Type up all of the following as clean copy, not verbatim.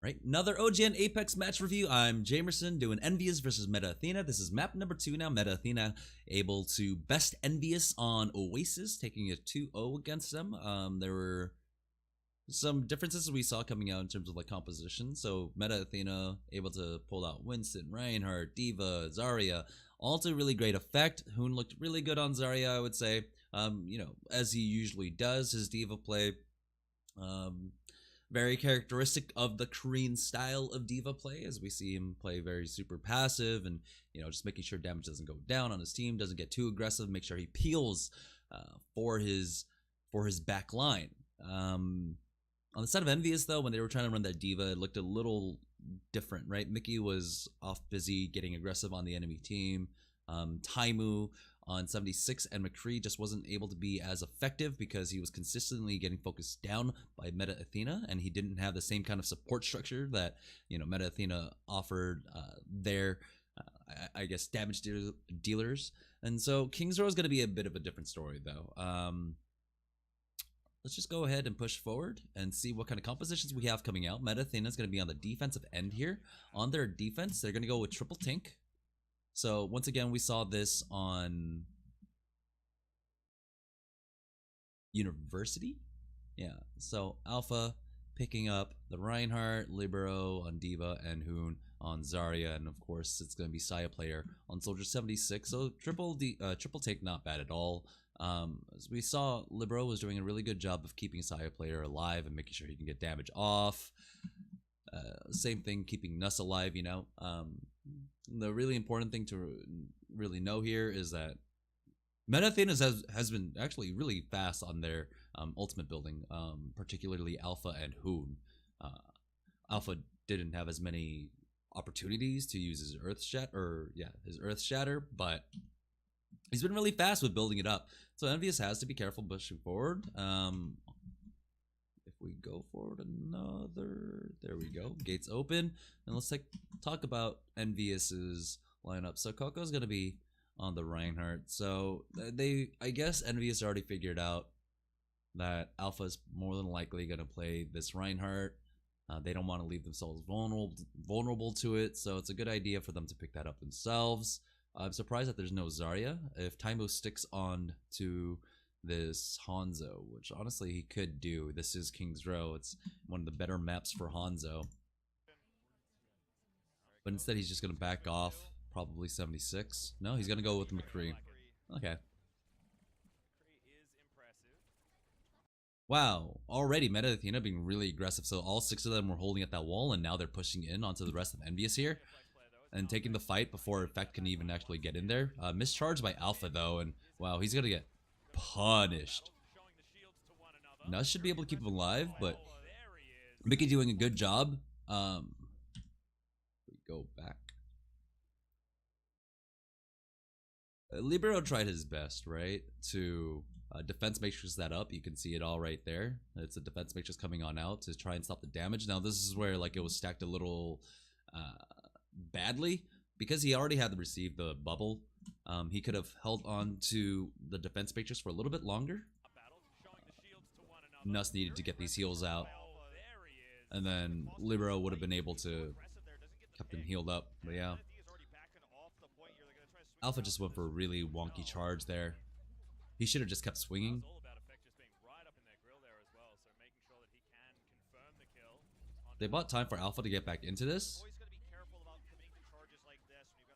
Right, another OGN Apex match review. I'm Jamerson doing EnVyUs versus Meta Athena. This is map number 2 now. Meta Athena able to best EnVyUs on Oasis, taking a 2-0 against them. There were some differences we saw coming out in terms of like composition. So Meta Athena able to pull out Winston, Reinhardt, D.Va, Zarya, all to really great effect. Hoon looked really good on Zarya, I would say. You know, as he usually does, his D.Va play. Very characteristic of the Korean style of D.Va play, as we see him play very super passive and, you know, just making sure damage doesn't go down on his team, doesn't get too aggressive, make sure he peels for his back line. On the side of EnVyUs, though, when they were trying to run that D.Va, it looked a little different, right? Mickey was off busy getting aggressive on the enemy team. Taimu on 76 and McCree just wasn't able to be as effective because he was consistently getting focused down by Meta Athena, and he didn't have the same kind of support structure that, you know, Meta Athena offered their I guess damage dealers. And so King's Row is going to be a bit of a different story, though. Let's just go ahead and push forward and see what kind of compositions we have coming out. Meta Athena is going to be on the defensive end here. On their defense, they're going to go with triple tank. So once again, we saw this on University. Yeah, so Alpha picking up the Reinhardt, Libero on D.Va, and Hoon on Zarya, and of course it's going to be Saya player on Soldier 76. So triple take, not bad at all. As we saw, Libero was doing a really good job of keeping Saya player alive and making sure he can get damage off. Same thing, keeping Nuss alive, you know. The really important thing to really know here is that Meta Athena has been actually really fast on their ultimate building, particularly Alpha and Hoon. Alpha didn't have as many opportunities to use his Earth Shatter, but he's been really fast with building it up. So EnVyUs has to be careful pushing forward. If we go forward another, there we go, gates open, and let's talk about EnVyUs's lineup. So Coco's gonna be on the Reinhardt. So I guess EnVyUs already figured out that Alpha is more than likely gonna play this Reinhardt. They don't want to leave themselves vulnerable to it, so it's a good idea for them to pick that up themselves. I'm surprised that there's no Zarya. If Taimu sticks on to this Hanzo, which honestly he could do. This is King's Row. It's one of the better maps for Hanzo. But instead he's just going to back off, probably 76. No, he's going to go with McCree. Okay. Wow, already Meta Athena being really aggressive. So all 6 of them were holding at that wall, and now they're pushing in onto the rest of EnVyUs here and taking the fight before Effect can even actually get in there. Mischarged by Alpha, though, and wow, he's going to get punished. Nuss should be able to keep him alive, but Mickey doing a good job. We go back. Libero tried his best, right, to defense matrix that up. You can see it all right there. It's a defense matrix coming on out to try and stop the damage. Now this is where like it was stacked a little badly because he already had received the bubble. He could have held on to the defense matrix for a little bit longer. Nuss needed to get these heals out, and then Libero would have been able to keep him healed up. But yeah, Alpha just went for a really wonky charge there. He should have just kept swinging. They bought time for Alpha to get back into this.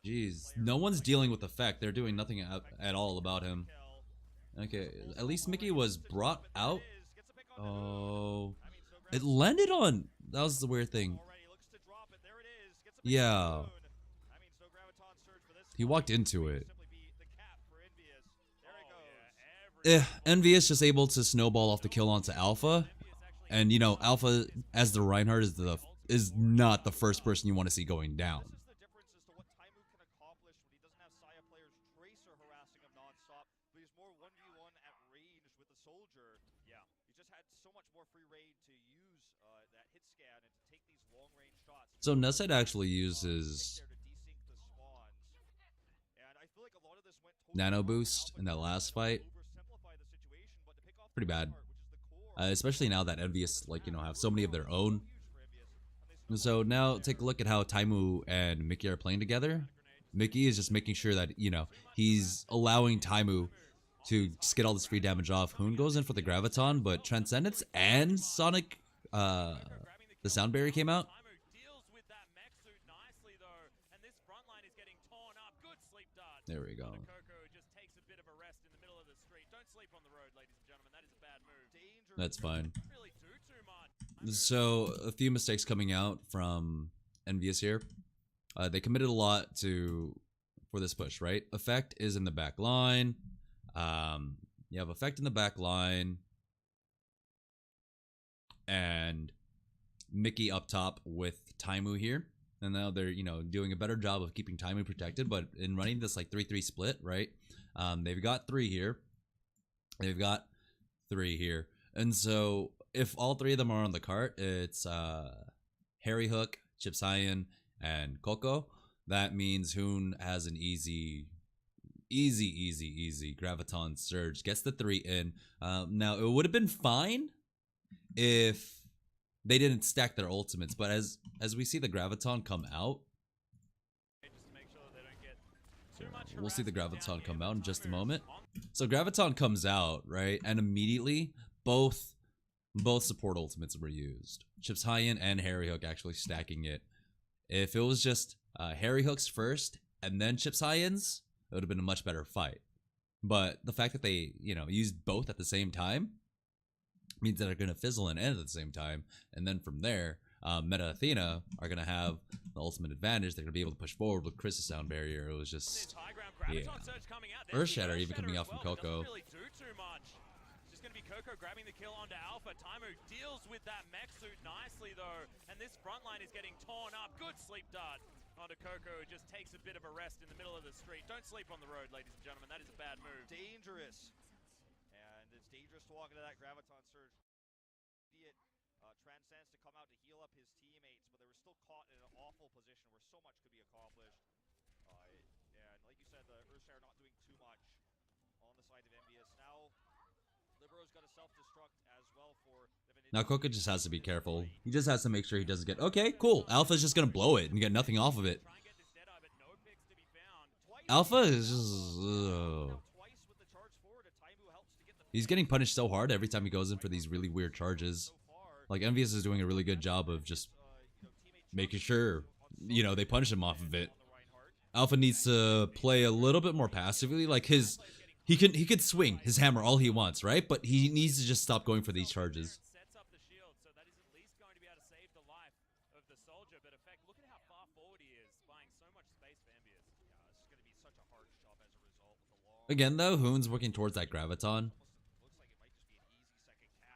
Jeez, no one's dealing with Effect. They're doing nothing at all about him. Okay, at least Mickey was brought out. Oh, it landed on. That was the weird thing. Yeah, he walked into it. EnVyUs just able to snowball off the kill onto Alpha, and you know Alpha as the Reinhardt is not the first person you want to see going down. So Nuss had actually used his nano boost in that last fight. Pretty bad. Especially now that EnVyUs, like, you know, have so many of their own. So now take a look at how Taimu and Mickey are playing together. Mickey is just making sure that, he's allowing Taimu to just get all this free damage off. Hoon goes in for the Graviton, but Transcendence and Sonic, the Sound Barrier came out. There we go. That's fine. So, a few mistakes coming out from EnVyUs here. They committed a lot for this push, right? Effect is in the back line. You have Effect in the back line. And Mickey up top with Taimu here. And now they're, doing a better job of keeping Taimu protected. But in running this, 3-3 split, right? They've got 3 here. They've got 3 here. And so, if all 3 of them are on the cart, it's Harry Hook, Chip Cyan, and Coco. That means Hoon has an easy Graviton Surge. Gets the 3 in. Now, it would have been fine if they didn't stack their ultimates, but as we see the Graviton come out, we'll see the Graviton come out in just a moment. So Graviton comes out, right, and immediately both support ultimates were used. Chip Cyan and Harry Hook actually stacking it. If it was just Harry Hook's first and then Chip Cyan's, it would have been a much better fight. But the fact that they, used both at the same time means that they're going to fizzle and end at the same time. And then from there, Meta Athena are going to have the ultimate advantage. They're going to be able to push forward with Chris's Sound Barrier. It was just, yeah. Earth Shatter even coming out from Coco. Coco grabbing the kill onto Alpha. Taimu deals with that mech suit nicely though, and this front line is getting torn up. Good sleep dart onto Coco, who just takes a bit of a rest in the middle of the street. Don't sleep on the road, ladies and gentlemen. That is a bad move. Dangerous. And it's dangerous to walk into that Graviton Surge. Idiot Transcends to come out to heal up his teammates, but they were still caught in an awful position where so much could be accomplished. And like you said, the Earthshare not doing too much on the side of EnVyUs. Now Libero's got a self-destruct as well for Divinity. Now Coco just has to be careful. He just has to make sure he doesn't get... Okay, cool. Alpha's just gonna blow it and get nothing off of it. Alpha is just... He's getting punished so hard every time he goes in for these really weird charges. Like, EnVyUs is doing a really good job of just making sure, they punish him off of it. Alpha needs to play a little bit more passively. Like, he could swing his hammer all he wants, right? But he needs to just stop going for these charges. Again, though, Hoon's working towards that Graviton.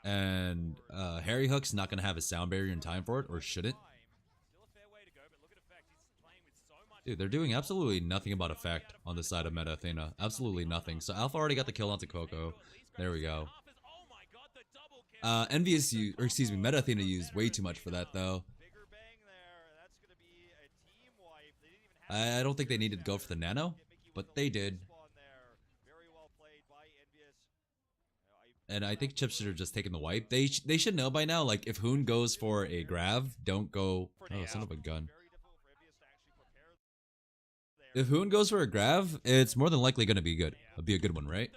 And Harry Hook's not going to have his Sound Barrier in time for it, or shouldn't. Dude, they're doing absolutely nothing about effect on the side of Meta Athena. Absolutely nothing. So Alpha already got the kill onto Coco. There we go. EnVyUs, or excuse me, Meta Athena used way too much for that, though. I don't think they needed to go for the nano, but they did. And I think Chips should have just taken the wipe. They should know by now, like, if Hoon goes for a Grav, don't go... Oh, son of a gun. If Hoon goes for a Grav, it's more than likely going to be good. It'll be a good one, right?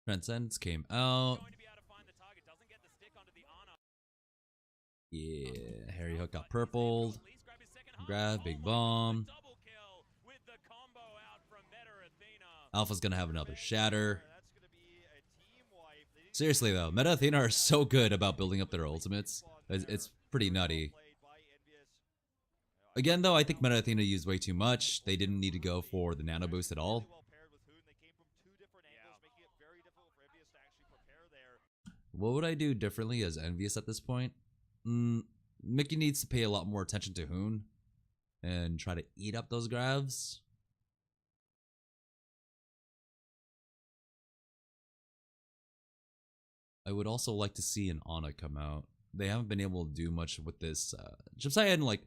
Transcendence came out. Yeah, Harry Hook got purpled. Grav, big bomb. Alpha's gonna have another shatter. Seriously though, Meta Athena are so good about building up their ultimates. It's pretty nutty. Again though, I think Meta Athena used way too much. They didn't need to go for the nano boost at all. What would I do differently as EnVyUs at this point? Mickey needs to pay a lot more attention to Hoon and try to eat up those Gravs. I would also like to see an Ana come out. They haven't been able to do much with this. Chip Cyan, like,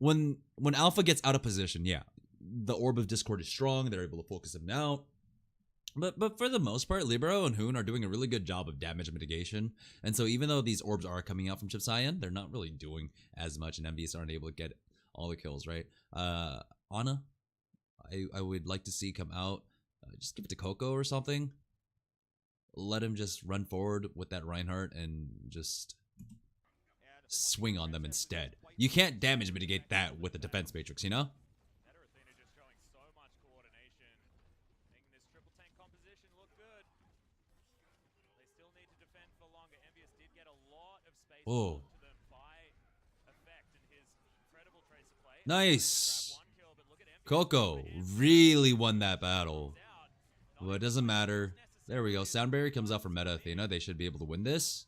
when Alpha gets out of position, yeah, the Orb of Discord is strong. They're able to focus him out. But for the most part, Libero and Hoon are doing a really good job of damage mitigation. And so even though these orbs are coming out from Chip Cyan, they're not really doing as much, and EnVyUs aren't able to get all the kills, right? Ana, I would like to see come out. Just give it to Coco or something. Let him just run forward with that Reinhardt and just swing on them instead. You can't damage mitigate that with the defense matrix, you know? Better Athena just showing so much coordination, making this triple tank composition look good. They still need to defend for longer. EnVyUs did get a lot of space Oh. to them by effect in his incredible tracer play. Nice. Grab one kill, but look at EnVyUs Coco coming in. really won that battle. Out. Well, it doesn't matter. There we go. Sound barrier comes out for meta Athena. They should be able to win this.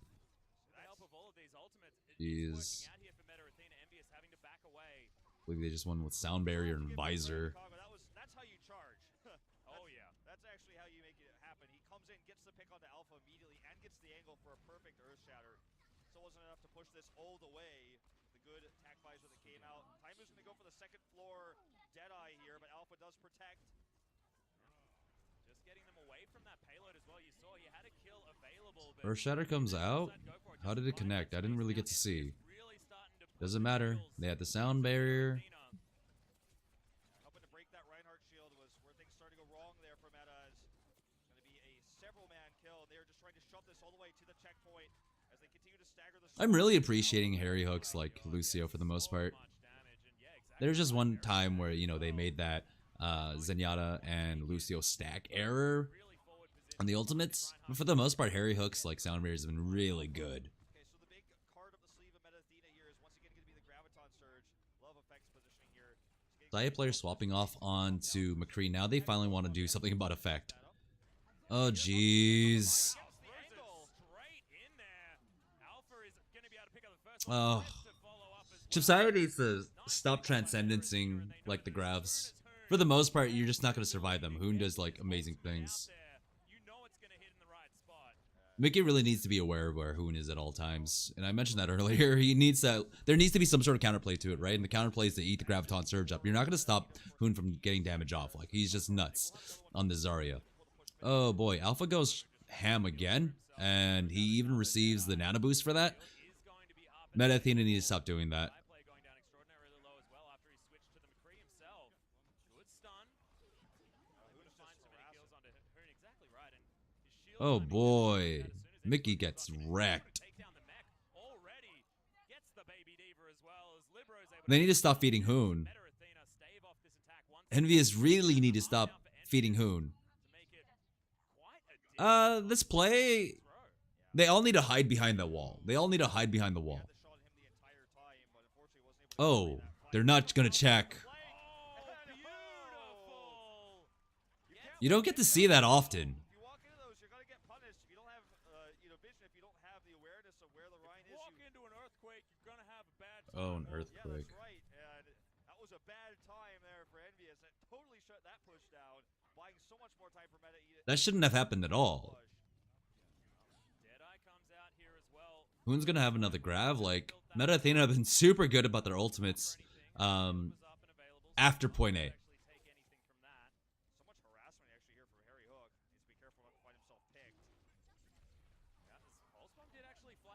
With the help of all of these ultimates, Jeez. it's working out here for meta Athena. EnVyUs having to back away. I believe they just won with sound barrier and visor. That's how you charge. Oh yeah. That's actually how you make it happen. He comes in, gets the pick onto Alpha immediately, and gets the angle for a perfect Earth Shatter. So it wasn't enough to push this all the way. The good attack visor that came out. Timer's going to go for the second floor Deadeye here, but Alpha does protect. Just getting them away from that payload as well. You saw he had a kill available, but Earth Shatter comes out. How did it connect? I didn't really get to see. Doesn't matter. They had the sound barrier. Helping to break that Reinhardt shield was where things started to go wrong there for Meta. It's going to be a several-man kill. They're just trying to shove this all the way to the checkpoint as they continue to stagger the. I'm really appreciating Harry hooks like Lucio for the most part. There's just one time where, you know, they made that Zenyatta and Lucio stack error on the ultimates. But for the most part, Harry hooks like sound barriers have been really good. Okay, so the big card up the sleeve of Meta Athena here is once again going to be the Graviton Surge. Love effects positioning here. Saya player swapping off onto McCree. Now they finally want to do something about effect. Oh, jeez. Oh. Chip Saya needs to stop transcendencing like the Gravs. For the most part, you're just not going to survive them. Hoon does like amazing things. Mickey really needs to be aware of where Hoon is at all times. And I mentioned that earlier. He needs that. There needs to be some sort of counterplay to it, right? And the counterplay is to eat the Graviton Surge up. You're not going to stop Hoon from getting damage off. Like, he's just nuts on the Zarya. Oh boy, Alpha goes ham again. And he even receives the nano boost for that. Meta Athena needs to stop doing that. Oh boy, Mickey gets wrecked. They need to stop feeding Hoon. EnVyUs really need to stop feeding Hoon. This play, they all need to hide behind the wall. They all need to hide behind the wall. Oh, they're not gonna check. You don't get to see that often. Oh, an earthquake. Yeah, that's right. And that was a bad time there for EnVyUs. That totally shut that push down, buying so much more time for Meta. That shouldn't have happened at all. Hoon's gonna have another grab. Like, Meta Athena have been super good about their ultimates after point A. So much harassment actually here from Harry Hook. Needs to be careful not to find himself picked.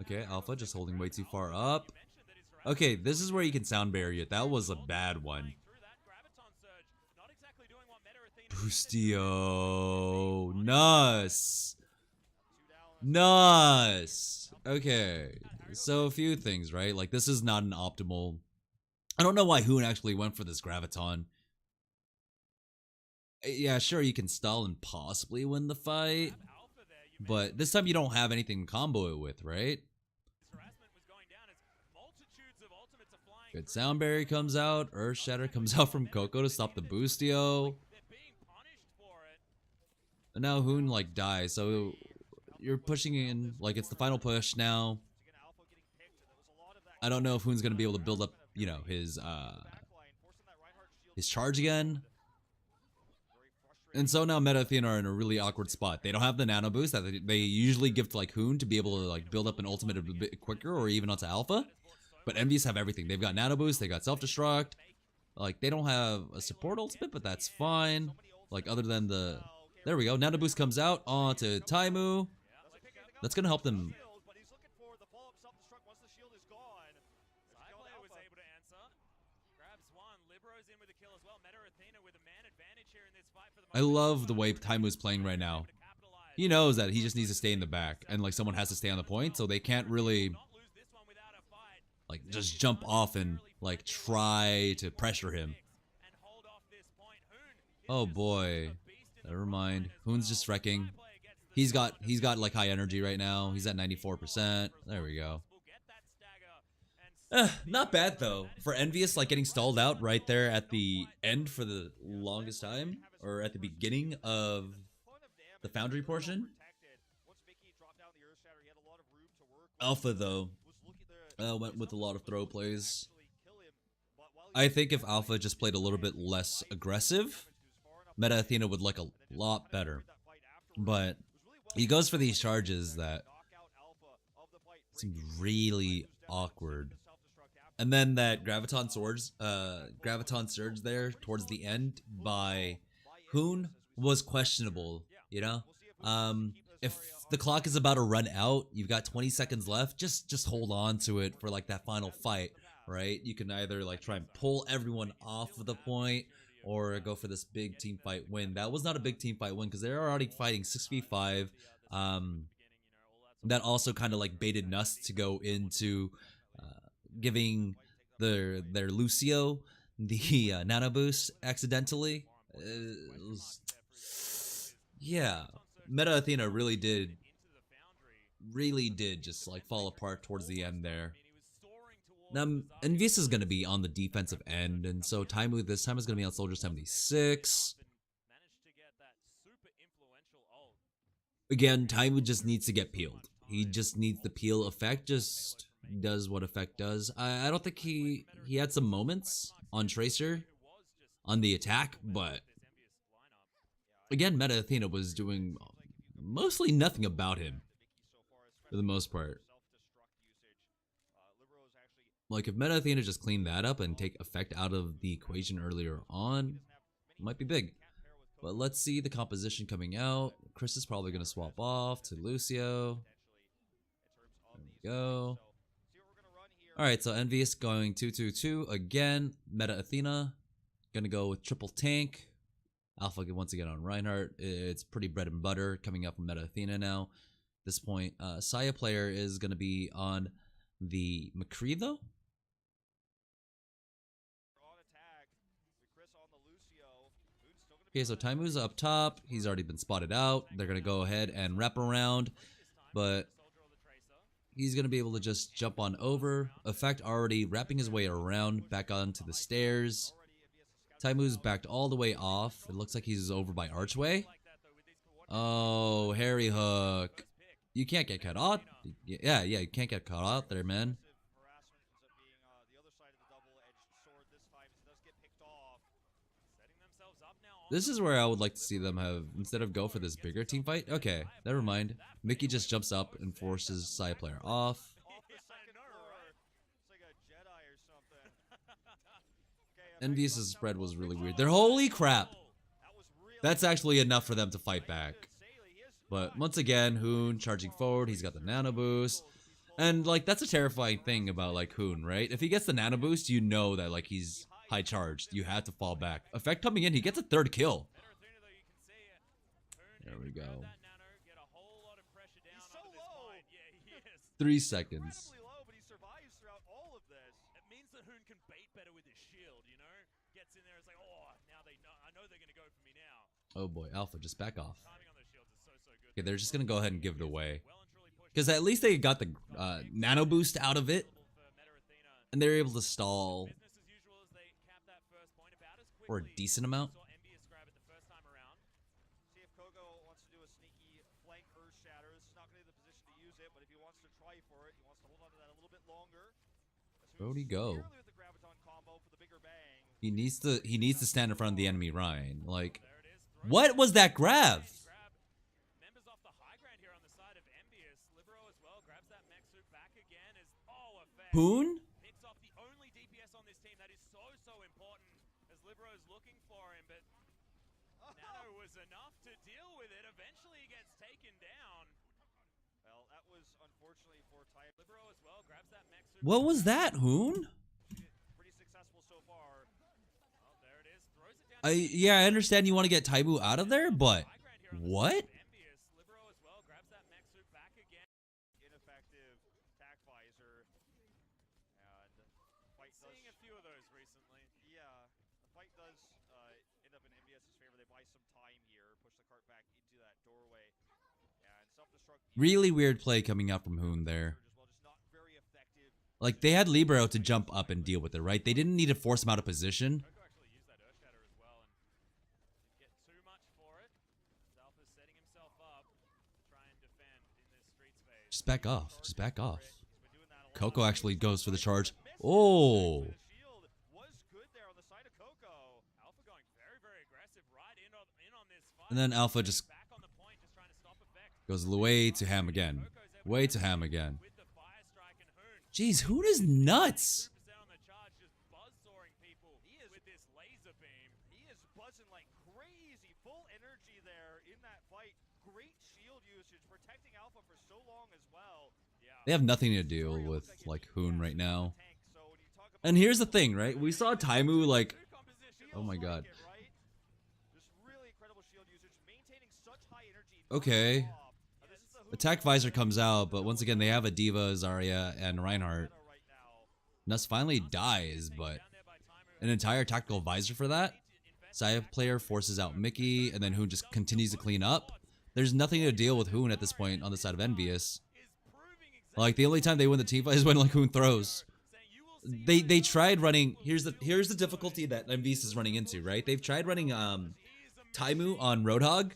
Okay, Alpha just holding way too far up. Okay, this is where you can sound barrier it. That was a bad one. Boostio. Nuss. Nuss. Okay. So a few things, right? Like, this is not an optimal. I don't know why Hoon actually went for this Graviton. Yeah, sure, you can stall and possibly win the fight. But this time you don't have anything to combo it with, right? Good sound barrier comes out. Earth Shatter comes out from Coco to stop the Boostio. And now Hoon like dies, so you're pushing in like it's the final push now. I don't know if Hoon's gonna be able to build up, you know, his charge again. And so now Meta Athena are in a really awkward spot. They don't have the nano boost that they usually give to like Hoon to be able to like build up an ultimate a bit quicker or even onto Alpha. But EnVyUs have everything. They've got nano boost, they got self-destruct. Like, they don't have a support ultimate, but that's fine. Like, other than the There we go. Nano Boost comes out onto Taimu. That's going to help them. But he's looking for the follow-up self-destruct once the shield is gone. Player was able to answer. Grabs one. Libero's in with a kill as well. Meta Athena with a man advantage here in this fight for the I love the way Taimu's playing right now. He knows that he just needs to stay in the back, and like someone has to stay on the point, so they can't really like just jump off and like try to pressure him. Oh boy. Never mind. Hoon's just wrecking. He's got like high energy right now. He's at 94%. There we go. Not bad though. For EnVyUs like getting stalled out right there at the end for the longest time, or at the beginning of the Foundry portion. Alpha though went with a lot of throw plays. I think if Alpha just played a little bit less aggressive, Meta Athena would look a lot better. But he goes for these charges that seem really awkward. And then that Graviton Surge there towards the end by Hoon was questionable, you know? If the clock is about to run out, you've got 20 seconds left, just hold on to it for like that final fight, right? You can either like try and pull everyone off of the point or go for this big team fight win. That was not a big team fight win because they're already fighting 6v5. That also kind of like baited Nuss to go into giving their Lucio the nano boost accidentally. Yeah, Meta Athena really did just like fall apart towards the end there. Now, EnVyUs is going to be on the defensive end, and so Taimu this time is going to be on Soldier 76. Again, Taimu just needs to get peeled. He just needs the peel effect, just does what effect does. I don't think he had some moments on Tracer on the attack, but again, Meta Athena was doing mostly nothing about him for the most part. Like, if Meta Athena just cleaned that up and take effect out of the equation earlier on, it might be big. But let's see the composition coming out. Chris is probably going to swap off to Lucio. There we go. Alright, so EnVyUs going 2-2-2 again. Meta Athena going to go with triple tank. Alpha once again on Reinhardt. It's pretty bread and butter coming up from Meta Athena now. At this point, Saya player is going to be on the McCree though. Okay, so Taimu's up top. He's already been spotted out. They're going to go ahead and wrap around, but he's going to be able to just jump on over. Effect already wrapping his way around back onto the stairs. Taimu's backed all the way off. It looks like he's over by Archway. Oh, Harry Hook. You can't get caught out. Yeah, you can't get caught out there, man. This is where I would like to see them have, instead of go for this bigger team fight. Okay, never mind. Mickey just jumps up and forces side player off. EnVyUs' spread was really weird. They're holy crap. That's actually enough for them to fight back. But once again, Hoon charging forward. He's got the nano boost. And like, that's a terrifying thing about like Hoon, right? If he gets the nano boost, you know that like he's high charged. You have to fall back. Effect coming in, he gets a third kill. There we go. 3 seconds. Oh boy, Alpha, just back off. Okay, they're just gonna go ahead and give it away. Because at least they got the nano boost out of it. And they're able to stall for a decent amount. Where'd he go? He needs to stand in front of the enemy Ryan. Like, what was that grab? Poon? Picks off the only DPS on this team that is so important as Libero is looking for him, but Nano was enough to deal with it. Eventually he gets taken down. Well, that was unfortunately for Ty. Libero as well grabs that mech suit. What was that, Hoon? Pretty successful so far. Oh, there it is. Throws it down. Yeah, I understand you want to get Taibu out of there, but what? EnVyUs. Libero as well grabs that mech suit back again. Ineffective tack visor. And fight does. Seeing a few of those recently. Yeah, the fight does end up in EnVyUs' favor. They buy some time here, push the cart back into that doorway, and self-destruct. Really weird play coming out from Hoon there. As well, just not very effective. Like, they had Libero to jump up and deal with it, right? They didn't need to force him out of position. Coco actually used that Earth Shatter as well and didn't get too much for it. Alpha's setting himself up to try and defend in this streets phase. Just back off. Just back off. He's been doing that a lot. Coco actually goes for the charge. Misses. Oh! The shield was good there on the side of Coco. Alpha going very, very aggressive right in on this fight. And then Alpha just Back on the point, just trying to stop effect. goes way to ham again. Way to ham again. With the fire strike and Hoon. Jeez, Hoon is nuts! 2% on the charge, just buzzsawing people with this laser beam. He is buzzing like crazy. Full energy there in that fight. Great shield usage, protecting Alpha for so long as well. Yeah. They have nothing to deal with, like, Hoon right now. And here's the thing, right? We saw Taimu, like... Oh my god. Okay. Attack Visor comes out, but once again, they have a Diva, Zarya, and Reinhardt. Nuss finally dies, but an entire tactical visor for that? Saya player forces out Mickey, and then Hoon just continues to clean up. There's nothing to deal with Hoon at this point on the side of EnVyUs. Like, the only time they win the team fight is when, like, Hoon throws. They tried running... Here's the difficulty that EnVyUs is running into, right? They've tried running Taimu on Roadhog,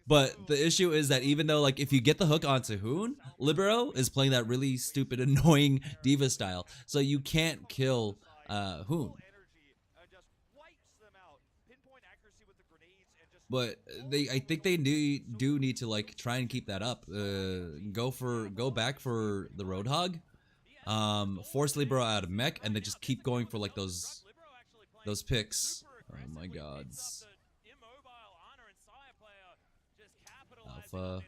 but the issue is that even though, like, if you get the hook onto Hoon, Libero is playing that really stupid, annoying Diva style, so you can't kill Hoon. But I think they do need to, like, try and keep that up. Go back for the Roadhog, force Libero out of mech, and then just keep going for, like, those picks. Oh my gods. Alpha.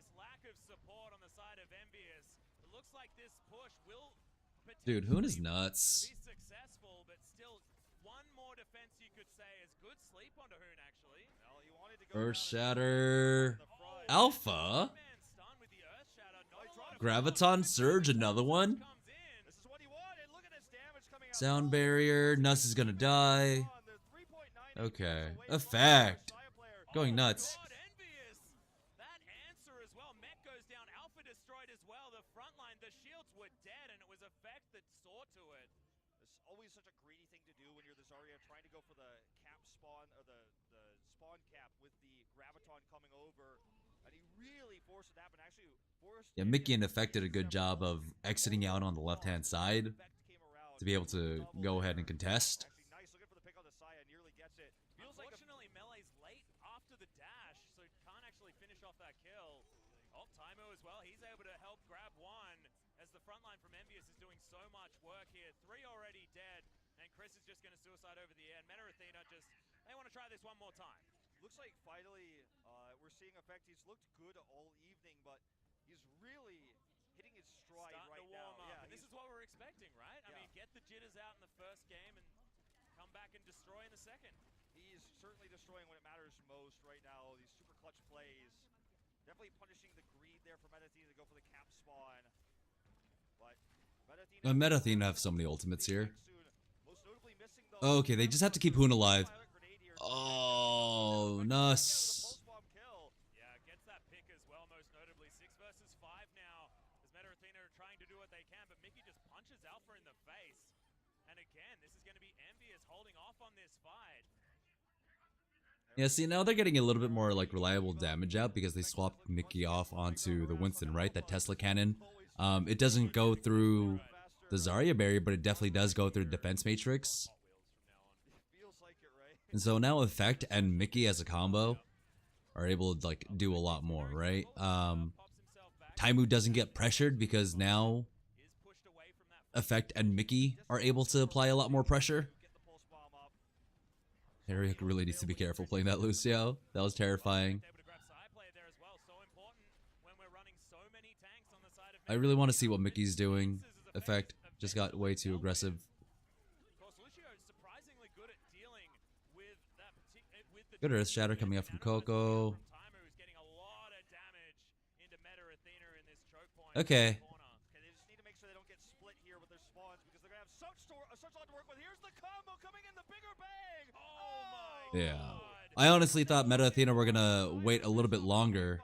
Dude, Hoon is nuts. Be successful, but still one more defense you could say is good sleep onto Hoon actually. Earth Shatter. Alpha. Graviton Surge, another one. Sound barrier. Nuss is gonna die. Okay. Effect. Going nuts. That answer as well. Mech goes down. Alpha destroyed as well. The front line, the shields were dead, and it was Effect that saw to it. It's always such a greedy thing to do when you're the Zarya trying to go for the cap spawn, or the spawn cap with the Graviton coming over. And he really forced it to happen. Actually, forced. Yeah, Mickey and Effect did a good job of exiting out on the left-hand side to be able to go ahead and contest. Actually, nice looking for the pick on the Saya, nearly gets it. Feels like Unfortunately, Melee's late after the dash, so can't actually finish off that kill. Oh, Timo as well. He's able to help grab one as the front line from EnVyUs is doing so much work here. 3 already dead, and Chris is just going to suicide over the end. Meta Athena just, they want to try this one more time. looks like finally we're seeing Effect. He's looked good all evening, but he's really hitting his stride Starting right to warm now. up. Yeah, And this is what we're expecting, right? I mean, get the jitters out in the first game and come back and destroy in the second. he's certainly destroying when it matters most right now. These super clutch plays. Definitely punishing the greed there for Meta Athena to go for the cap spawn. But Meta Athena have so many ultimates here. Most notably missing Oh, okay, they just have to keep Hoon alive. Oh, Nuss. Yeah, gets that pick as well, most notably. 6 versus 5 now. As Meta Athena are trying to do what they can, but Mickey just punches Alpha in the face. And again, this is going to be EnVyUs holding off on this fight. Yeah, see, now they're getting a little bit more, like, reliable damage out because they swapped Mickey off onto the Winston, right? That Tesla cannon. It doesn't go through the Zarya barrier, but it definitely does go through the defense matrix. And so now Effect and Mickey as a combo are able to, like, do a lot more, right? Taimu doesn't get pressured because now Effect and Mickey are able to apply a lot more pressure. Harry really needs to be careful playing that Lucio. That was terrifying. Able to grab side play there as well. So important when we're running so many tanks on the side of I really want to see what Mickey's doing. Effect just got way too aggressive. Of course, Lucio is surprisingly good at dealing with that with the Good Earth Shatter coming up from Coco. from Timer, who's getting a lot of damage into meta Athena in this choke point. Okay. Corner. Okay, they just need to make sure they don't get split here with their spawns because they're gonna have such a lot to work with. Here's the combo coming in, the bigger bang. Oh my Yeah. god. I honestly thought Meta Athena were gonna wait a little bit longer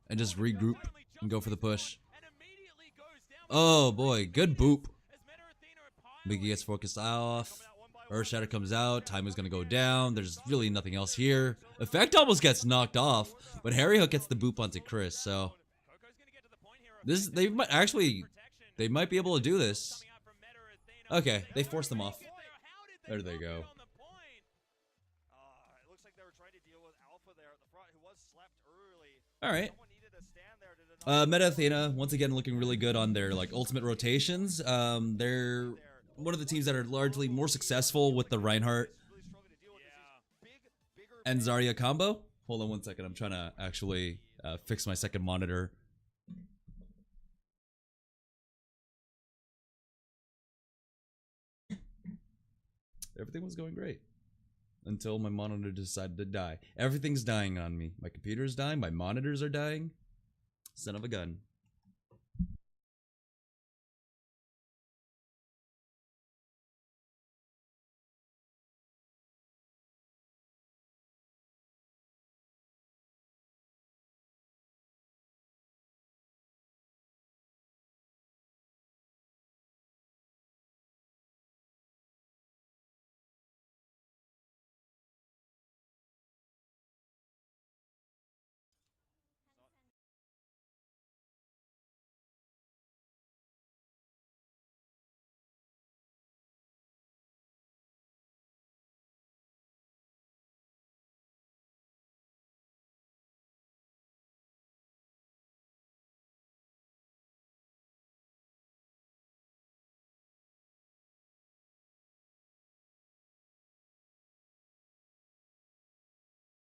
and just regroup and go for the push. And immediately goes down. Oh boy, good boop. As Meta Athena are piling. Mickey gets focused off. Earth Shatter comes out. Time is gonna go down. There's really nothing else here. Effect almost gets knocked off, but Harry Hook gets the boop onto Chris. So Coco's gonna get to the point here of this they might actually they might be able to do this. coming out from Meta Athena. Okay, they forced them off. How did There they block go. it on the point? It looks like they were trying to deal with Alpha there at the front, who was slept early. All right. Someone needed to stand there to deny Meta Athena once again looking really good on their like ultimate rotations. They're one of the teams that are largely more successful with the Reinhardt really struggling to deal with Yeah. this bigger and Zarya combo. Hold on one second. I'm trying to actually fix my second monitor. Everything was going great until my monitor decided to die. Everything's dying on me. My computer's dying. My monitors are dying. Son of a gun.